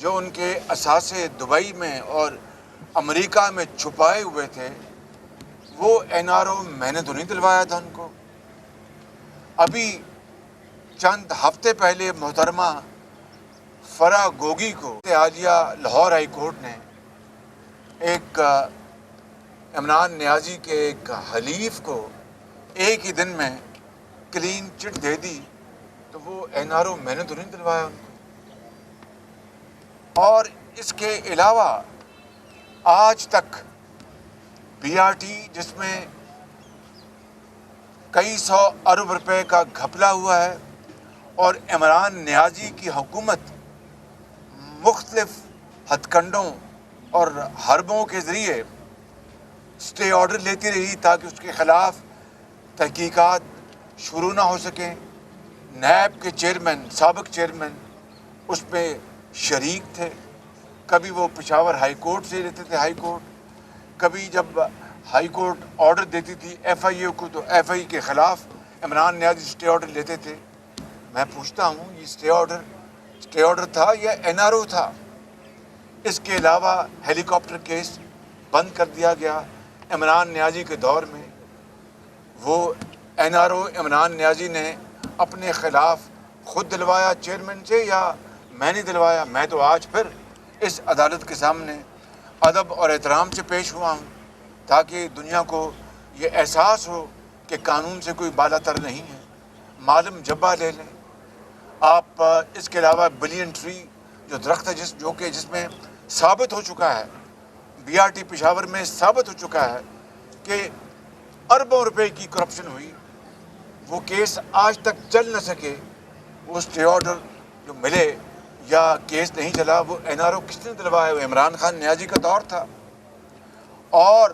جو ان کے اثاثے دبئی میں اور امریکہ میں چھپائے ہوئے تھے وہ NRO میں نے تو نہیں دلوایا تھا ان کو۔ ابھی چند ہفتے پہلے محترمہ فرح گوگی کو عالیہ لاہور ہائی کورٹ نے ایک عمران نیازی کے ایک حلیف کو ایک ہی دن میں کلین چٹ دے دی، تو وہ NRO میں نے تو نہیں دلوایا ان کو۔ اور اس کے علاوہ آج تک BRT جس میں کئی سو ارب روپے کا گھپلا ہوا ہے اور عمران نیازی کی حکومت مختلف ہتھ کنڈوں اور حربوں کے ذریعے اسٹے آرڈر لیتی رہی تاکہ اس کے خلاف تحقیقات شروع نہ ہو سکیں۔ نیب کے چیئرمین، سابق چیئرمین اس پہ شریک تھے۔ کبھی وہ پشاور ہائی کورٹ سے لیتے تھے، ہائی کورٹ، کبھی جب ہائی کورٹ آرڈر دیتی تھی FIA کو تو FIA کے خلاف عمران نیازی اسٹے آرڈر لیتے تھے۔ میں پوچھتا ہوں یہ اسٹے آرڈر تھا یا NRO تھا؟ اس کے علاوہ ہیلی کاپٹر کیس بند کر دیا گیا عمران نیازی کے دور میں۔ وہ NRO عمران نیازی نے اپنے خلاف خود دلوایا چیئرمین سے یا میں نے دلوایا؟ میں تو آج پھر اس عدالت کے سامنے ادب اور احترام سے پیش ہوا ہوں تاکہ دنیا کو یہ احساس ہو کہ قانون سے کوئی بالا تر نہیں ہے۔ معلم جبہ لے لیں آپ۔ اس کے علاوہ بلین ٹری جو درخت ہے جس میں ثابت ہو چکا ہے، BRT پشاور میں ثابت ہو چکا ہے کہ اربوں روپے کی کرپشن ہوئی، وہ کیس آج تک چل نہ سکے۔ وہ اسٹے آرڈر جو ملے یا کیس نہیں چلا، وہ NRO کس نے دلوایا؟ وہ عمران خان نیازی کا دور تھا۔ اور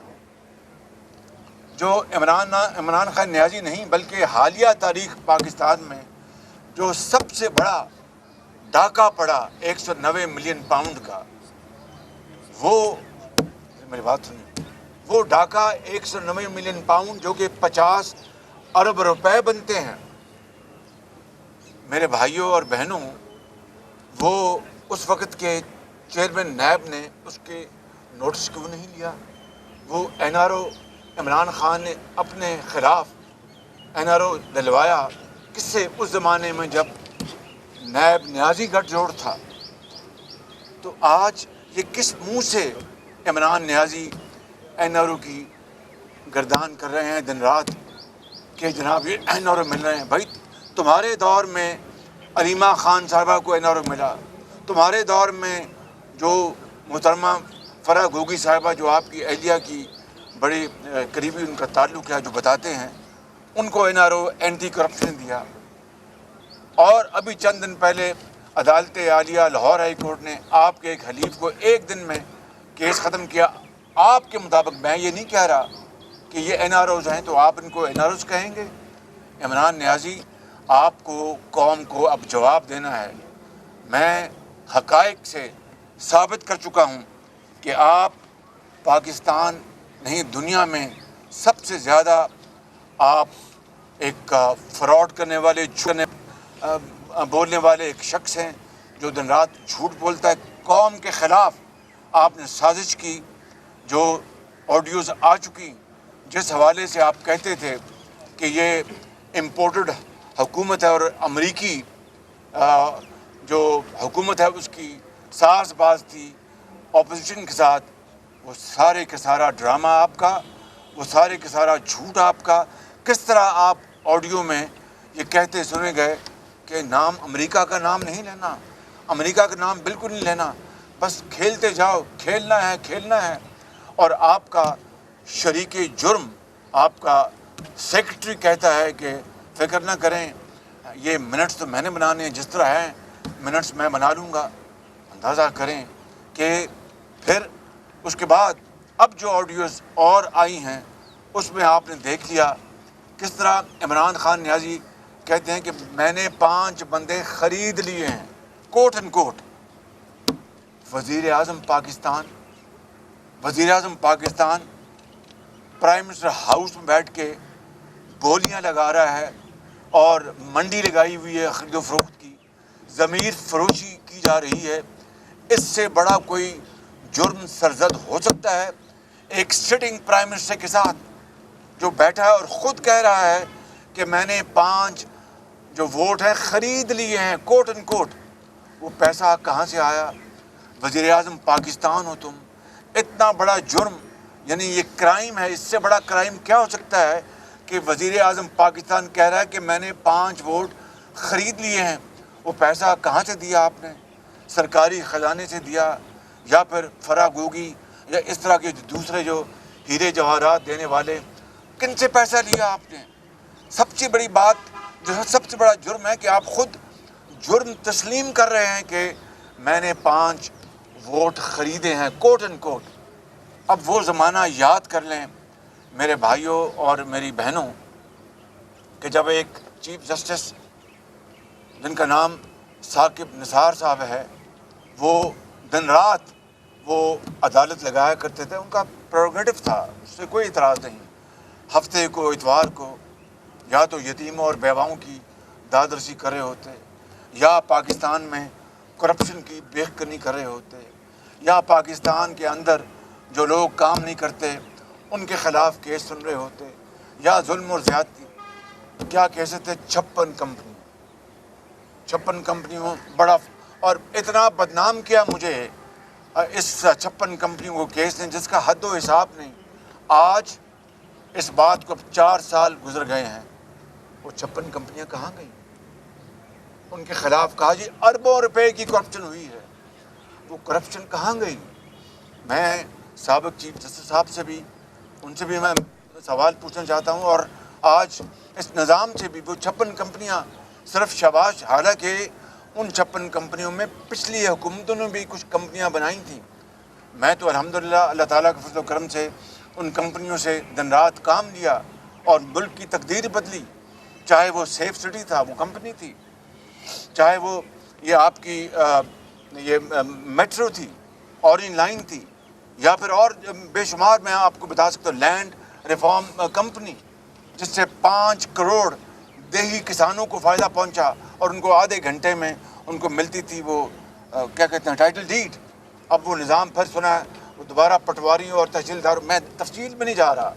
جو عمران خان نیازی نہیں بلکہ حالیہ تاریخ پاکستان میں جو سب سے بڑا ڈاکہ پڑا 190 ملین پاؤنڈ کا، وہ میری بات سنیں، وہ ڈاکہ 190 ملین پاؤنڈ جو کہ 50 ارب روپے بنتے ہیں، میرے بھائیوں اور بہنوں، وہ اس وقت کے چیئرمین نیب نے اس کے نوٹس کیوں نہیں لیا؟ وہ NRO عمران خان نے اپنے خلاف NRO دلوایا کس سے؟ اس زمانے میں جب نیب نیازی گٹھ جوڑ تھا۔ تو آج یہ کس منہ سے عمران نیازی NRO کی گردان کر رہے ہیں دن رات کہ جناب یہ NRO مل رہے ہیں؟ بھائی تمہارے دور میں علیمہ خان صاحبہ کو NRO ملا، تمہارے دور میں جو محترمہ فرح گوگی صاحبہ جو آپ کی اہلیہ کی بڑی قریبی ان کا تعلق ہے، جو بتاتے ہیں، ان کو NRO اینٹی کرپشن دیا۔ اور ابھی چند دن پہلے عدالت عالیہ لاہور ہائی کورٹ نے آپ کے ایک حلیف کو ایک دن میں کیس ختم کیا۔ آپ کے مطابق، میں یہ نہیں کہہ رہا کہ یہ NROز ہیں تو آپ ان کو NROز کہیں گے۔ عمران نیازی، آپ کو قوم کو اب جواب دینا ہے۔ میں حقائق سے ثابت کر چکا ہوں کہ آپ پاکستان نہیں دنیا میں سب سے زیادہ آپ ایک فراڈ کرنے والے، بولنے والے ایک شخص ہیں جو دن رات جھوٹ بولتا ہے۔ قوم کے خلاف آپ نے سازش کی، جو آڈیوز آ چکی، جس حوالے سے آپ کہتے تھے کہ یہ امپورٹڈ حکومت ہے اور امریکی جو حکومت ہے اس کی ساز باز تھی اپوزیشن کے ساتھ، وہ سارے کا سارا ڈرامہ آپ کا، وہ سارے کا سارا جھوٹ آپ کا۔ کس طرح آپ آڈیو میں یہ کہتے سنے گئے کہ نام امریکہ کا نام نہیں لینا، امریکہ کا نام بالکل نہیں لینا، بس کھیلتے جاؤ، کھیلنا ہے۔ اور آپ کا شریک جرم، آپ کا سیکرٹری کہتا ہے کہ فکر نہ کریں، یہ منٹس تو میں نے بنانے ہیں، جس طرح ہیں منٹس میں بنا لوں گا۔ اندازہ کریں کہ پھر اس کے بعد اب جو آڈیوز اور آئی ہیں اس میں آپ نے دیکھ لیا کس طرح عمران خان نیازی کہتے ہیں کہ میں نے 5 بندے خرید لیے ہیں، کوٹ اینڈ کوٹ۔ وزیر اعظم پاکستان پرائم منسٹر ہاؤس میں بیٹھ کے بولیاں لگا رہا ہے اور منڈی لگائی ہوئی ہے خرید و فروخت کی، ضمیر فروشی کی جا رہی ہے۔ اس سے بڑا کوئی جرم سرزد ہو سکتا ہے؟ ایک سٹنگ پرائم منسٹر کے ساتھ جو بیٹھا ہے اور خود کہہ رہا ہے کہ میں نے 5 جو ووٹ ہیں خرید لیے ہیں، کوٹ ان کوٹ. وہ پیسہ کہاں سے آیا؟ وزیر اعظم پاکستان ہو تم، اتنا بڑا جرم، یعنی یہ کرائم ہے. اس سے بڑا کرائم کیا ہو سکتا ہے کہ وزیر اعظم پاکستان کہہ رہا ہے کہ میں نے 5 ووٹ خرید لیے ہیں. وہ پیسہ کہاں سے دیا آپ نے؟ سرکاری خزانے سے دیا یا پھر فراگوگی یا اس طرح کے دوسرے جو ہیرے جواہرات دینے والے، کن سے پیسہ لیا آپ نے؟ سب سے بڑی بات جو ہے، سب سے بڑا جرم ہے کہ آپ خود جرم تسلیم کر رہے ہیں کہ میں نے 5 ووٹ خریدے ہیں، کوٹ ان کوٹ. اب وہ زمانہ یاد کر لیں میرے بھائیوں اور میری بہنوں کہ جب ایک چیف جسٹس جن کا نام ثاقب نثار صاحب ہے، وہ دن رات وہ عدالت لگایا کرتے تھے. ان کا پریروگیٹو تھا، اس سے کوئی اعتراض نہیں. ہفتے کو اتوار کو یا تو یتیموں اور بیواؤں کی داد رسی کر رہے ہوتے، یا پاکستان میں کرپشن کی بیخ کنی کر رہے ہوتے، یا پاکستان کے اندر جو لوگ کام نہیں کرتے ان کے خلاف کیس سن رہے ہوتے، یا ظلم اور زیادتی. کیا کیسے تھے؟ 56 کمپنیوں بڑا، اور اتنا بدنام کیا مجھے اس 56 کمپنیوں کو کیس نے جس کا حد و حساب نہیں. آج اس بات کو 4 سال گزر گئے ہیں، وہ 56 کمپنیاں کہاں گئیں؟ ان کے خلاف کہا جی اربوں روپے کی کرپشن ہوئی ہے، وہ کرپشن کہاں گئی؟ میں سابق چیف جسٹس صاحب سے بھی، ان سے بھی میں سوال پوچھنا چاہتا ہوں، اور آج اس نظام سے بھی. وہ 56 کمپنیاں صرف شاباش، حالانکہ ان 56 کمپنیوں میں پچھلی حکومتوں نے بھی کچھ کمپنیاں بنائی تھیں. میں تو الحمدللہ اللہ تعالیٰ کے فضل و کرم سے ان کمپنیوں سے دن رات کام لیا اور ملک کی تقدیر بدلی. چاہے وہ سیف سٹی تھا، وہ کمپنی تھی، چاہے وہ یہ آپ کی یہ میٹرو تھی، اورینج لائن تھی، یا پھر اور بے شمار میں آپ کو بتا سکتا ہوں لینڈ ریفارم کمپنی، جس سے 5 کروڑ دیہی کسانوں کو فائدہ پہنچا اور ان کو آدھے گھنٹے میں ان کو ملتی تھی وہ کیا کہتے ہیں ٹائٹل ڈیڈ. اب وہ نظام پھر سنا ہے، وہ دوبارہ پٹواریوں اور تحصیلداروں، میں تفصیل میں نہیں جا رہا.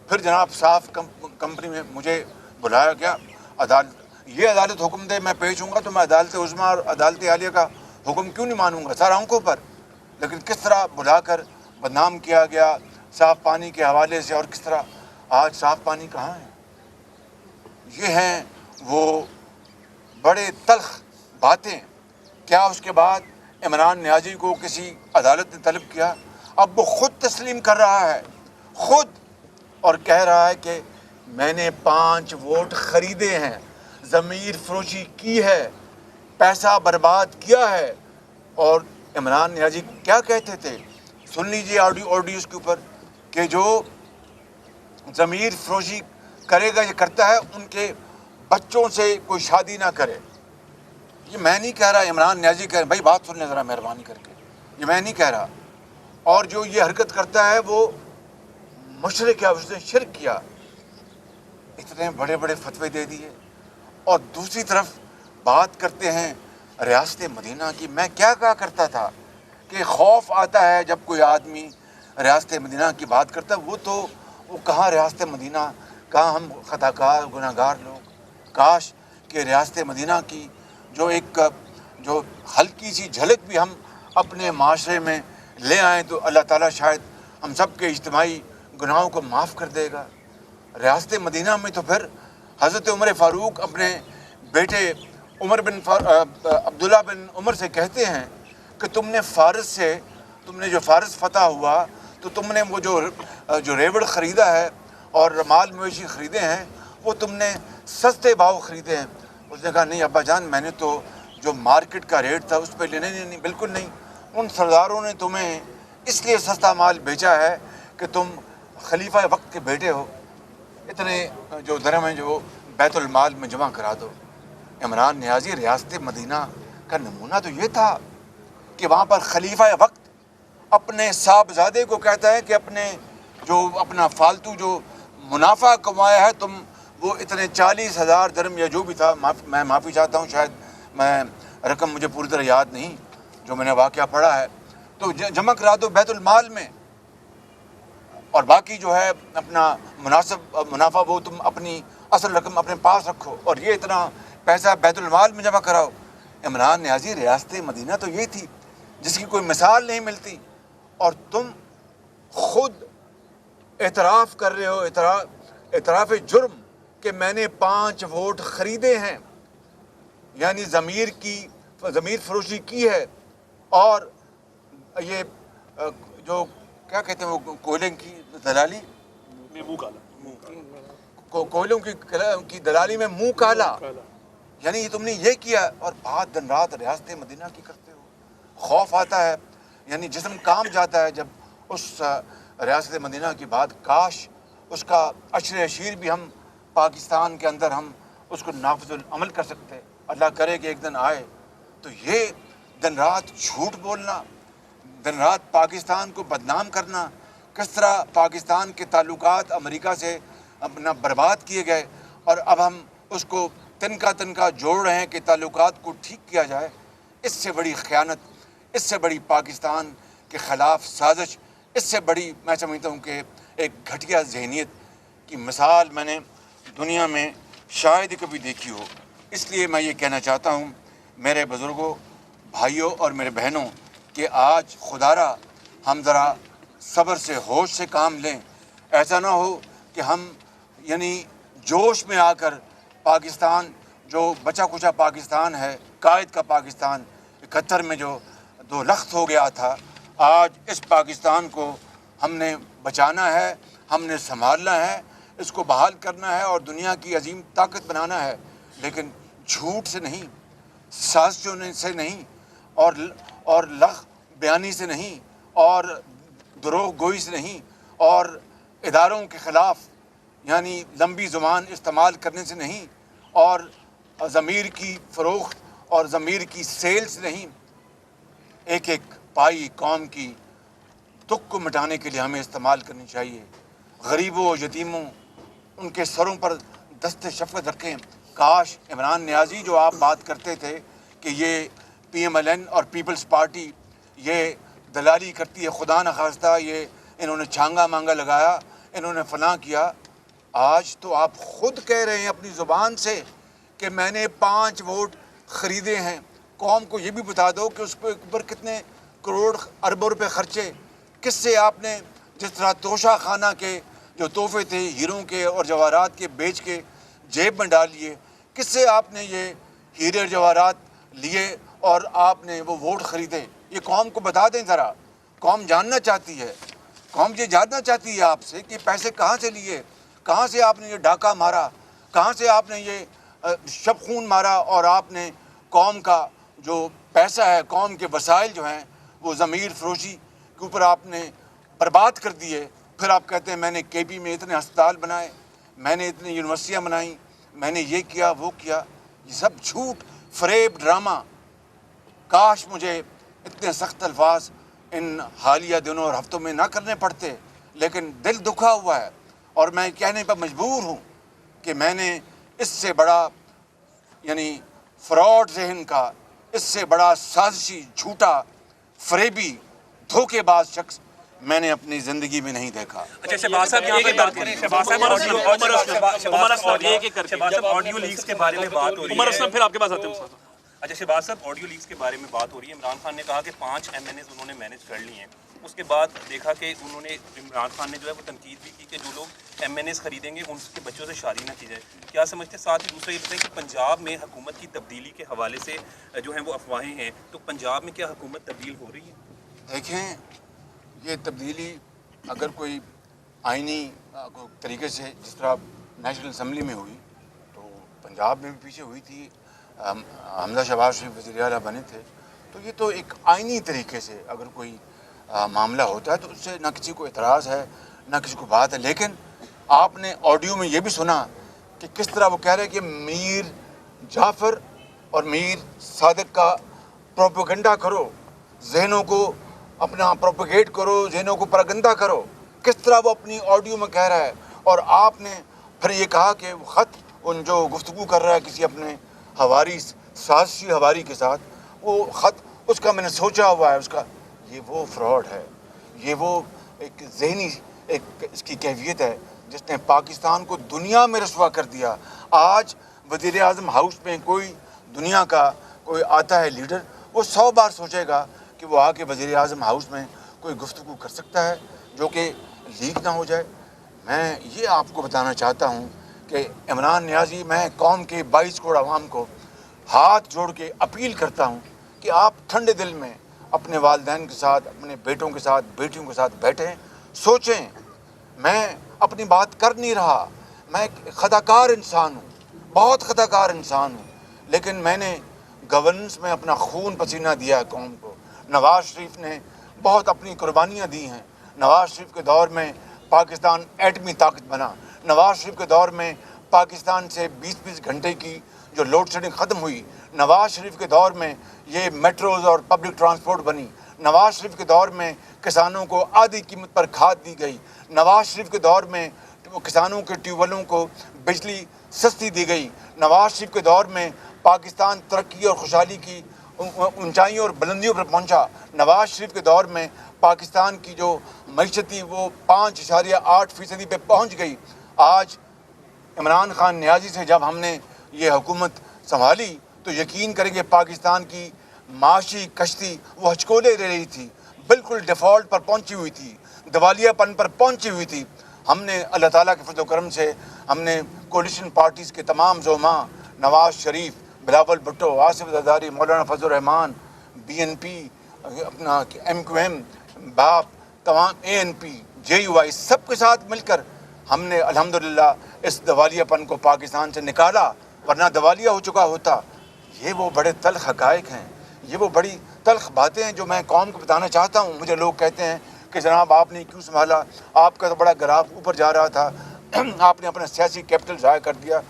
پھر جناب صاف کمپنی میں مجھے بلایا گیا، عدالت یہ عدالت حکم دے میں پیش ہوں گا تو میں عدالت عظمیٰ اور عدالت عالیہ کا حکم کیوں نہیں مانوں گا سر آنکھوں پر. لیکن کس طرح بلا کر بدنام کیا گیا صاف پانی کے حوالے سے، اور کس طرح آج صاف پانی کہاں ہے؟ یہ ہیں وہ بڑے تلخ باتیں. کیا اس کے بعد عمران نیازی کو کسی عدالت نے طلب کیا؟ اب وہ خود تسلیم کر رہا ہے، خود، اور کہہ رہا ہے کہ میں نے 5 ووٹ خریدے ہیں، ضمیر فروشی کی ہے، پیسہ برباد کیا ہے. اور عمران نیازی کیا کہتے تھے؟ سن لیجیے آڈیوز کے اوپر کہ جو ضمیر فروشی کرے گا، یہ کرتا ہے، ان کے بچوں سے کوئی شادی نہ کرے. یہ میں نہیں کہہ رہا، عمران نیازی کہہ رہا. بھائی بات سن لیں ذرا مہربانی کر کے، یہ میں نہیں کہہ رہا. اور جو یہ حرکت کرتا ہے وہ مشرک ہے، اس نے شرک کیا. اتنے بڑے بڑے فتوے دے دیے، اور دوسری طرف بات کرتے ہیں ریاست مدینہ کی. میں کیا کہا کرتا تھا کہ خوف آتا ہے جب کوئی آدمی ریاست مدینہ کی بات کرتا ہے. وہ کہاں ریاست مدینہ، کہاں ہم خطا کار گناہ گار لوگ. کاش کہ ریاست مدینہ کی جو ہلکی سی جھلک بھی ہم اپنے معاشرے میں لے آئیں تو اللہ تعالیٰ شاید ہم سب کے اجتماعی گناہوں کو معاف کر دے گا. ریاست مدینہ میں تو پھر حضرت عمر فاروق اپنے بیٹے عبداللہ بن عمر سے کہتے ہیں کہ تم نے جو فارس فتح ہوا تو تم نے وہ جو ریوڑ خریدا ہے اور مال مویشی خریدے ہیں وہ تم نے سستے بھاؤ خریدے ہیں. اس نے کہا نہیں ابا جان، میں نے تو جو مارکیٹ کا ریٹ تھا اس پہ لینے نہیں، بالکل نہیں. ان سرداروں نے تمہیں اس لیے سستا مال بیچا ہے کہ تم خلیفہ وقت کے بیٹے ہو، اتنے جو درہم ہیں جو بیت المال میں جمع کرا دو. عمران نیازی ریاست مدینہ کا نمونہ تو یہ تھا کہ وہاں پر خلیفہ وقت اپنے صاحبزادے کو کہتا ہے کہ اپنا فالتو جو منافع کمایا ہے تم وہ اتنے 40,000 درہم یا جو بھی تھا، میں معافی چاہتا ہوں، شاید میں رقم مجھے پوری طرح یاد نہیں، جو میں نے واقعہ پڑھا ہے، تو جمع کرا دو بیت المال میں، اور باقی جو ہے اپنا مناسب منافع وہ تم اپنی اصل رقم اپنے پاس رکھو، اور یہ اتنا پیسہ بیت المال میں جمع کراؤ۔ عمران نیازی، ریاست مدینہ تو یہ تھی جس کی کوئی مثال نہیں ملتی، اور تم خود اعتراف کر رہے ہو، اعتراف جرم کہ میں نے 5 ووٹ خریدے ہیں، یعنی ضمیر فروشی کی ہے، اور یہ جو کیا کہتے ہیں وہ کوئلے کی دلالی، کوئلوں کی دلالی میں منہ کالا، یعنی یہ تم نے یہ کیا، اور بات دن رات ریاست مدینہ کی کرتے ہو۔ خوف آتا ہے، یعنی جسم کام جاتا ہے جب اس ریاست مدینہ کی بات، کاش اس کا عشر اشیر بھی ہم پاکستان کے اندر ہم اس کو نافذ العمل کر سکتے۔ اللہ کرے کہ ایک دن آئے، تو یہ دن رات جھوٹ بولنا، دن رات پاکستان کو بدنام کرنا، کس طرح پاکستان کے تعلقات امریکہ سے اپنا برباد کیے گئے، اور اب ہم اس کو تنکا جوڑ رہے ہیں کہ تعلقات کو ٹھیک کیا جائے۔ اس سے بڑی خیانت، اس سے بڑی پاکستان کے خلاف سازش، اس سے بڑی میں سمجھتا ہوں کہ ایک گھٹیا ذہنیت کی مثال میں نے دنیا میں شاید کبھی دیکھی ہو۔ اس لیے میں یہ کہنا چاہتا ہوں میرے بزرگوں، بھائیوں اور میرے بہنوں کہ آج خدا را ہم ذرا صبر سے، ہوش سے کام لیں۔ ایسا نہ ہو کہ ہم یعنی جوش میں آ کر پاکستان جو بچا کچا پاکستان ہے، قائد کا پاکستان 71 میں جو 2 لخت ہو گیا تھا، آج اس پاکستان کو ہم نے بچانا ہے، ہم نے سنبھالنا ہے، اس کو بحال کرنا ہے اور دنیا کی عظیم طاقت بنانا ہے، لیکن جھوٹ سے نہیں، سازشوں سے نہیں، اور لغ بیانی سے نہیں، اور دروغ گوئی سے نہیں، اور اداروں کے خلاف یعنی لمبی زبان استعمال کرنے سے نہیں، اور ضمیر کی فروخت اور ضمیر کی سیل سے نہیں۔ ایک ایک پائی قوم کی دکھ کو مٹانے کے لیے ہمیں استعمال کرنی چاہیے۔ غریبوں، یتیموں، ان کے سروں پر دست شفقت رکھیں۔ کاش عمران نیازی جو آپ بات کرتے تھے کہ یہ PMLN اور پیپلز پارٹی یہ دلالی کرتی ہے، خدا نخواستہ یہ انہوں نے چھانگا مانگا لگایا، انہوں نے فلاں کیا، آج تو آپ خود کہہ رہے ہیں اپنی زبان سے کہ میں نے 5 ووٹ خریدے ہیں۔ قوم کو یہ بھی بتا دو کہ اس کے اوپر کتنے کروڑ اربوں روپے خرچے، کس سے آپ نے جس طرح توشہ خانہ کے جو تحفے تھے ہیروں کے اور جواہرات کے بیچ کے جیب میں ڈال لیے، کس سے آپ نے یہ ہیرے اور جواہرات لیے اور آپ نے وہ ووٹ خریدے، یہ قوم کو بتا دیں ذرا۔ قوم جاننا چاہتی ہے، قوم یہ جاننا چاہتی ہے آپ سے کہ پیسے کہاں سے لیے، کہاں سے آپ نے یہ ڈاکہ مارا، کہاں سے آپ نے یہ شب خون مارا، اور آپ نے قوم کا جو پیسہ ہے، قوم کے وسائل جو ہیں وہ ضمیر فروشی کے اوپر آپ نے برباد کر دیے۔ پھر آپ کہتے ہیں میں نے KB میں اتنے ہسپتال بنائے، میں نے اتنی یونیورسٹیاں بنائیں، میں نے یہ کیا وہ کیا۔ یہ سب جھوٹ، فریب، ڈرامہ۔ کاش مجھے اتنے سخت الفاظ ان حالیہ دنوں اور ہفتوں میں نہ کرنے پڑتے، لیکن دل دکھا ہوا ہے، اور میں کہنے پر مجبور ہوں کہ میں نے اس سے بڑا یعنی فراڈ ذہن کا، اس سے بڑا سازشی، جھوٹا، فریبی، دھوکے باز شخص میں نے اپنی زندگی میں نہیں دیکھا۔ اچھا شہباز صاحب یہاں پہ بات کریں، شہباز صاحب آڈیو لیکس کے بارے میں بات ہو رہی ہے، عمر اسلم پھر آپ کے پاس آتے ہیں۔ اچھا شہباز صاحب آڈیو لیکس کے بارے میں بات ہو رہی ہے، عمران خان نے کہا کہ 5 MNAs انہوں نے مینیج کر لی ہیں، اس کے بعد دیکھا کہ انہوں نے عمران خان نے جو ہے وہ تنقید بھی کی کہ جو لوگ MNAs خریدیں گے ان کے بچوں سے شادی نہ کی جائے، کیا سمجھتے ہیں؟ ساتھ ہی دوسرا یہ بتائیں کہ پنجاب میں حکومت کی تبدیلی کے حوالے سے جو ہیں وہ افواہیں ہیں، تو پنجاب میں کیا حکومت تبدیل ہو رہی ہے؟ دیکھیں، یہ تبدیلی اگر کوئی آئینی طریقے سے جس طرح نیشنل اسمبلی میں ہوئی تو پنجاب میں بھی پیچھے ہوئی تھی، حمزہ شہباز شریف وزیر اعلیٰ بنے تھے، تو یہ تو ایک آئینی طریقے سے اگر کوئی معاملہ ہوتا ہے تو اس سے نہ کسی کو اعتراض ہے نہ کسی کو بات ہے۔ لیکن آپ نے آڈیو میں یہ بھی سنا کہ کس طرح وہ کہہ رہے کہ میر جعفر اور میر صادق کا پروپیگنڈا کرو، ذہنوں کو اپنا پروپیگیٹ کرو، ذہنوں کو پراگندہ کرو، کس طرح وہ اپنی آڈیو میں کہہ رہا ہے۔ اور آپ نے پھر یہ کہا کہ وہ خط ان جو گفتگو کر رہا ہے کسی اپنے ہواری، سازشی ہواری کے ساتھ، وہ خط اس کا میں نے سوچا ہوا ہے، اس کا یہ وہ فراڈ ہے، یہ وہ ایک ذہنی ایک اس کی کیفیت ہے جس نے پاکستان کو دنیا میں رسوا کر دیا۔ آج وزیر اعظم ہاؤس میں کوئی دنیا کا کوئی آتا ہے لیڈر، وہ 100 بار سوچے گا کہ وہ آ کے وزیر اعظم ہاؤس میں کوئی گفتگو کر سکتا ہے جو کہ لیک نہ ہو جائے۔ میں یہ آپ کو بتانا چاہتا ہوں کہ عمران نیازی، میں قوم کے 22 کروڑ عوام کو ہاتھ جوڑ کے اپیل کرتا ہوں کہ آپ ٹھنڈے دل میں اپنے والدین کے ساتھ، اپنے بیٹوں کے ساتھ، بیٹیوں کے ساتھ بیٹھیں، سوچیں۔ میں اپنی بات کر نہیں رہا، میں ایک خطاکار انسان ہوں، بہت خطاکار انسان ہوں، لیکن میں نے گورننس میں اپنا خون پسینہ دیا ہے قوم کو۔ نواز شریف نے بہت اپنی قربانیاں دی ہیں۔ نواز شریف کے دور میں پاکستان ایٹمی طاقت بنا، نواز شریف کے دور میں پاکستان سے 20 گھنٹے کی جو لوڈ شیڈنگ ختم ہوئی، نواز شریف کے دور میں یہ میٹروز اور پبلک ٹرانسپورٹ بنی، نواز شریف کے دور میں کسانوں کو آدھی قیمت پر کھاد دی گئی، نواز شریف کے دور میں کسانوں کے ٹیوب ویلوں کو بجلی سستی دی گئی، نواز شریف کے دور میں پاکستان ترقی اور خوشحالی کی اونچائیوں اور بلندیوں پر پہنچا، نواز شریف کے دور میں پاکستان کی جو معیشت تھی وہ 5.8% پہ پہنچ گئی۔ آج عمران خان نیازی سے جب ہم نے یہ حکومت سنبھالی تو یقین کریں گے پاکستان کی معاشی کشتی وہ ہچکولے رہ رہی تھی، بالکل ڈیفالٹ پر پہنچی ہوئی تھی، دیوالیہ پن پر پہنچی ہوئی تھی۔ ہم نے اللہ تعالیٰ کے فضل و کرم سے ہم نے کولیشن پارٹیز کے تمام زعماء، نواز شریف، بلاول بھٹو، آصف زرداری، مولانا فضل الرحمان، BNP، اپنا MQM، باپ، تمام ANP، JUI، سب کے ساتھ مل کر ہم نے الحمدللہ اس دیوالیہ پن کو پاکستان سے نکالا، ورنہ دیوالیہ ہو چکا ہوتا۔ یہ وہ بڑے تلخ حقائق ہیں، یہ وہ بڑی تلخ باتیں ہیں جو میں قوم کو بتانا چاہتا ہوں۔ مجھے لوگ کہتے ہیں کہ جناب آپ نے کیوں سنبھالا، آپ کا تو بڑا گراف اوپر جا رہا تھا، آپ نے اپنا سیاسی کیپٹل ضائع کر دیا۔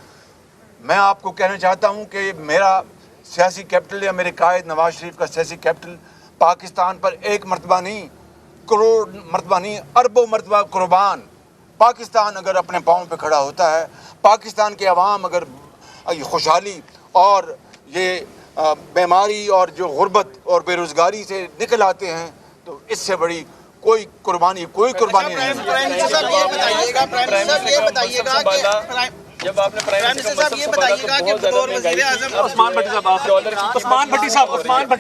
میں آپ کو کہنا چاہتا ہوں کہ میرا سیاسی کیپٹل یا میرے قائد نواز شریف کا سیاسی کیپٹل پاکستان پر ایک مرتبہ نہیں، کروڑ مرتبہ نہیں، اربوں مرتبہ قربان۔ پاکستان اگر اپنے پاؤں پہ کھڑا ہوتا ہے، پاکستان کے عوام اگر خوشحالی اور یہ بیماری اور جو غربت اور بے روزگاری سے نکل آتے ہیں تو اس سے بڑی کوئی قربانی نہیں ہے۔ جب آپ نے پرائم منسٹر صاحب یہ بتائیے گا کہ بطور وزیر اعظم عثمان بھٹی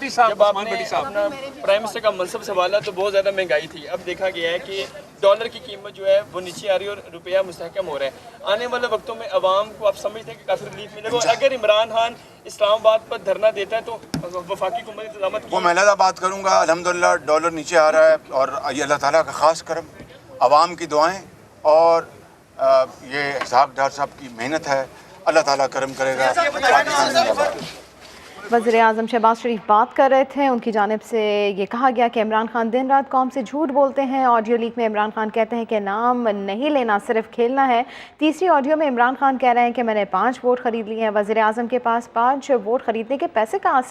صاحب جب آپ نے اپنا پرائم منسٹر کا منصب سنبھالا تو بہت زیادہ مہنگائی تھی۔ اب دیکھا گیا ہے کہ ڈالر کی قیمت جو ہے وہ نیچے آ رہی ہے اور روپیہ مستحکم ہو رہا ہے۔ آنے والے وقتوں میں عوام کو آپ سمجھتے ہیں کہ کافی ریلیف ملے گا، اور اگر عمران خان اسلام آباد پر دھرنا دیتا ہے تو وفاقی حکومت انتظامات وہ میں علیحدہ بات کروں گا۔ الحمدللہ ڈالر نیچے آ رہا ہے اور یہ اللہ تعالیٰ کا خاص کرم، عوام کی دعائیں اور یہ اسحاق ڈار صاحب کی محنت ہے، اللہ تعالیٰ کرم کرے گا۔ وزیر اعظم شہباز شریف بات کر رہے تھے، ان کی جانب سے یہ کہا گیا کہ عمران خان دن رات قوم سے جھوٹ بولتے ہیں۔ آڈیو لیک میں عمران خان کہتے ہیں کہ نام نہیں لینا، صرف کھیلنا ہے۔ تیسری آڈیو میں عمران خان کہہ رہے ہیں کہ میں نے 5 ووٹ خرید لیے ہیں۔ وزیر اعظم کے پاس 5 ووٹ خریدنے کے پیسے کہاں سے